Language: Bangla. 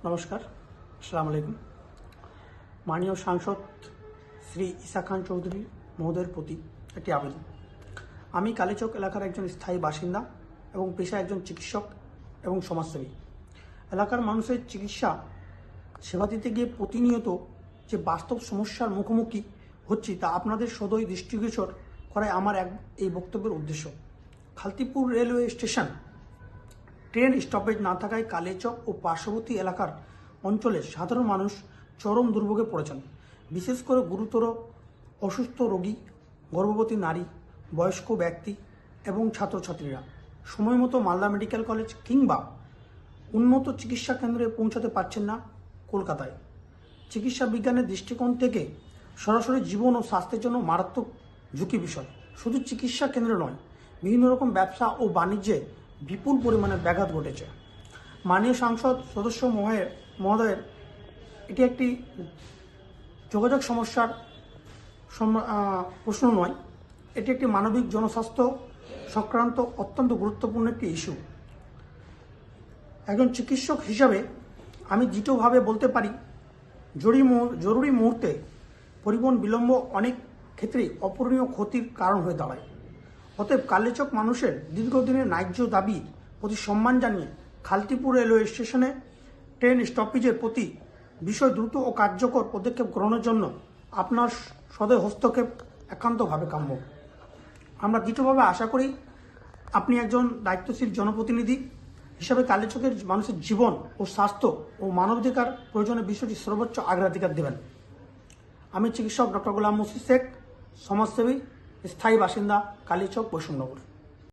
নমস্কার, আসসালামু আলাইকুম। মাননীয় সাংসদ শ্রী ইসা খান চৌধুরী মহোদয়ের প্রতি একটি আবেদন। আমি কালীচক এলাকার একজন স্থায়ী বাসিন্দা এবং পেশায় একজন চিকিৎসক এবং সমাজসেবী। এলাকার মানুষের চিকিৎসা সেবা দিতে গিয়ে প্রতিনিয়ত যে বাস্তব সমস্যার মুখোমুখি হচ্ছি তা আপনাদের সদয় দৃষ্টিগোচর করায় আমার এই বক্তব্যের উদ্দেশ্য। Khaltipur railway station train stoppage না থাকায় কালীচক ও পার্শ্ববর্তী এলাকার অঞ্চলে সাধারণ মানুষ চরম দুর্ভোগে পড়েছেন। বিশেষ করে গুরুতর অসুস্থ রোগী, গর্ভবতী নারী, বয়স্ক ব্যক্তি এবং ছাত্রছাত্রীরা সময় মতো মালদা মেডিকেল কলেজ কিংবা উন্নত চিকিৎসা কেন্দ্রে পৌঁছাতে পারছেন না কলকাতায়। চিকিৎসা বিজ্ঞানের দৃষ্টিকোণ থেকে সরাসরি জীবন ও স্বাস্থ্যের জন্য মারাত্মক ঝুঁকি বিষয়। শুধু চিকিৎসা কেন্দ্র নয়, বিভিন্ন রকম ব্যবসা ও বাণিজ্যে বিপুল পরিমাণে ব্যাঘাত ঘটেছে। মাননীয় সাংসদ সদস্য মহোদয়ের এটি একটি যোগাযোগ সমস্যার প্রশ্ন নয়, এটি একটি মানবিক জনস্বাস্থ্য সংক্রান্ত অত্যন্ত গুরুত্বপূর্ণ একটি ইস্যু। একজন চিকিৎসক হিসাবে আমি দৃঢ়ভাবে বলতে পারি, জরুরি মুহূর্তে পরিবহন বিলম্ব অনেক ক্ষেত্রেই অপূরণীয় ক্ষতির কারণ হয়ে দাঁড়ায়। অতএব কালীচক মানুষের দীর্ঘদিনের ন্যায্য দাবি প্রতি সম্মান জানিয়ে খালতিপুর রেলওয়ে স্টেশনে ট্রেন স্টপেজের প্রতি বিষয় দ্রুত ও কার্যকর পদক্ষেপ গ্রহণের জন্য আপনার সদয় হস্তক্ষেপ একান্তভাবে কাম্য। আমরা দৃঢ়ভাবে আশা করি আপনি একজন দায়িত্বশীল জনপ্রতিনিধি হিসাবে কালীচকের মানুষের জীবন ও স্বাস্থ্য ও মানবাধিকার প্রয়োজনের বিষয়টি সর্বোচ্চ অগ্রাধিকার দেবেন। আমি চিকিৎসক ডক্টর গোলাম মুর্শিদ শেখ, সমাজসেবী, স্থায়ী বাসিন্দা, কালীচক, বৈষ্ণবনগর।